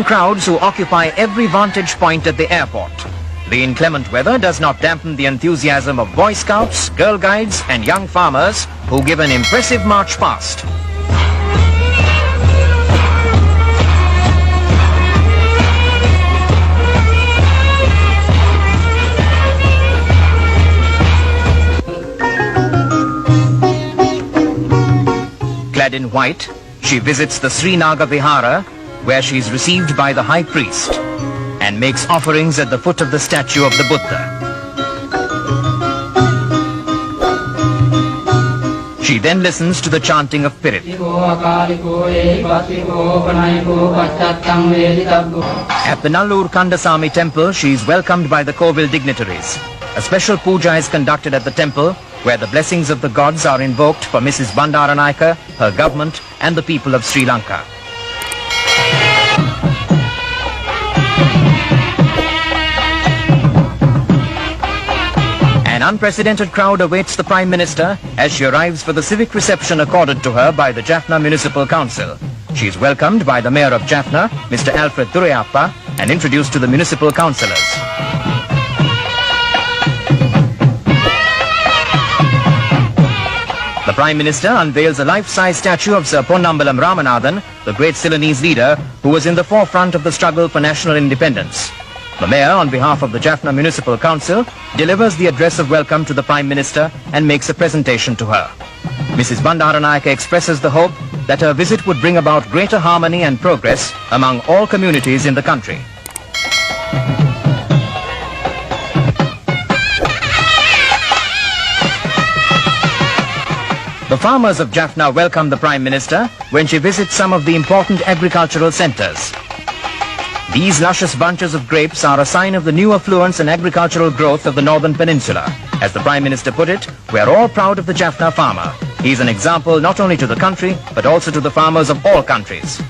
Crowds who occupy every vantage point at the airport. The inclement weather does not dampen the enthusiasm of Boy Scouts, Girl Guides and young farmers who give an impressive march past. Clad in white, she visits the Srinaga Vihara, where she is received by the high priest and makes offerings at the foot of the statue of the Buddha. She then listens to the chanting of Pirit. At the Nallur Kandasamy temple, she is welcomed by the Kovil dignitaries. A special puja is conducted at the temple, where the blessings of the gods are invoked for Mrs. Bandaranaike, her government and the people of Sri Lanka. An unprecedented crowd awaits the Prime Minister as she arrives for the civic reception accorded to her by the Jaffna Municipal Council. She is welcomed by the Mayor of Jaffna, Mr. Alfred Durayappa, and introduced to the municipal councillors. The Prime Minister unveils a life-size statue of Sir Ponnambalam Ramanathan, the great Ceylonese leader who was in the forefront of the struggle for national independence. The Mayor, on behalf of the Jaffna Municipal Council, delivers the address of welcome to the Prime Minister and makes a presentation to her. Mrs. Bandaranaike expresses the hope that her visit would bring about greater harmony and progress among all communities in the country. The farmers of Jaffna welcome the Prime Minister when she visits some of the important agricultural centres. These luscious bunches of grapes are a sign of the new affluence and agricultural growth of the northern peninsula. As the Prime Minister put it, we are all proud of the Jaffna farmer. He is an example not only to the country, but also to the farmers of all countries.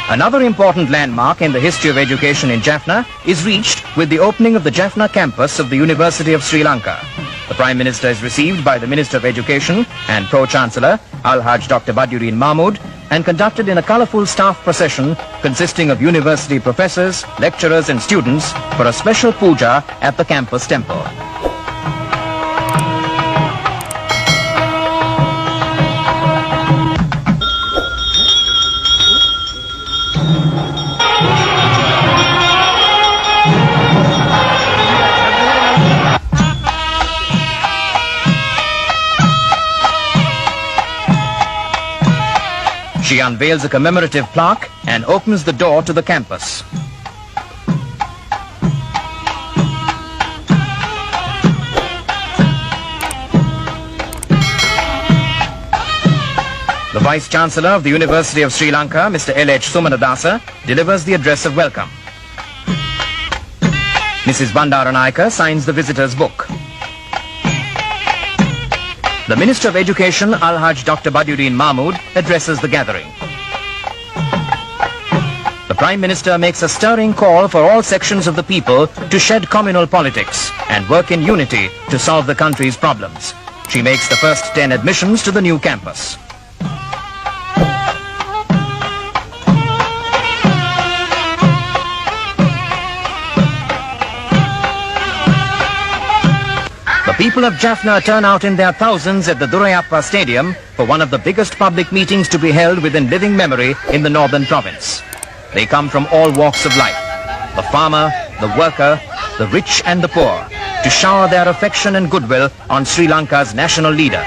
Another important landmark in the history of education in Jaffna is reached with the opening of the Jaffna campus of the University of Sri Lanka. The Prime Minister is received by the Minister of Education and Pro-Chancellor Al-Haj Dr. Badiuddin Mahmood and conducted in a colourful staff procession consisting of university professors, lecturers and students for a special puja at the campus temple. She unveils a commemorative plaque and opens the door to the campus. The Vice-Chancellor of the University of Sri Lanka, Mr. L.H. Sumanadasa, delivers the address of welcome. Mrs. Bandaranaike signs the visitor's book. The Minister of Education, Al-Haj Dr. Badiuddin Mahmood, addresses the gathering. The Prime Minister makes a stirring call for all sections of the people to shed communal politics and work in unity to solve the country's problems. She makes the first 10 admissions to the new campus. The people of Jaffna turn out in their thousands at the Durayappa Stadium for one of the biggest public meetings to be held within living memory in the northern province. They come from all walks of life, the farmer, the worker, the rich and the poor, to shower their affection and goodwill on Sri Lanka's national leader.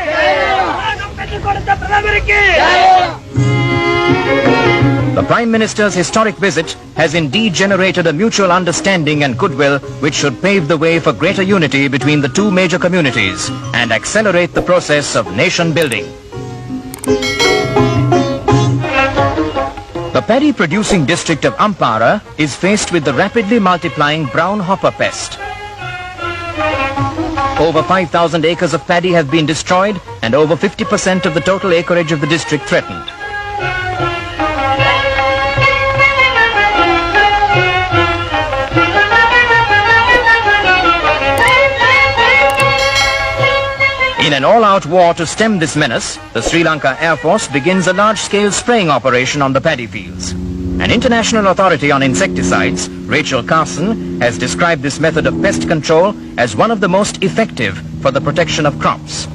The Prime Minister's historic visit has indeed generated a mutual understanding and goodwill which should pave the way for greater unity between the two major communities and accelerate the process of nation building. The paddy-producing district of Ampara is faced with the rapidly multiplying brown hopper pest. Over 5,000 acres of paddy have been destroyed and over 50% of the total acreage of the district threatened. In an all-out war to stem this menace, the Sri Lanka Air Force begins a large-scale spraying operation on the paddy fields. An international authority on insecticides, Rachel Carson, has described this method of pest control as one of the most effective for the protection of crops.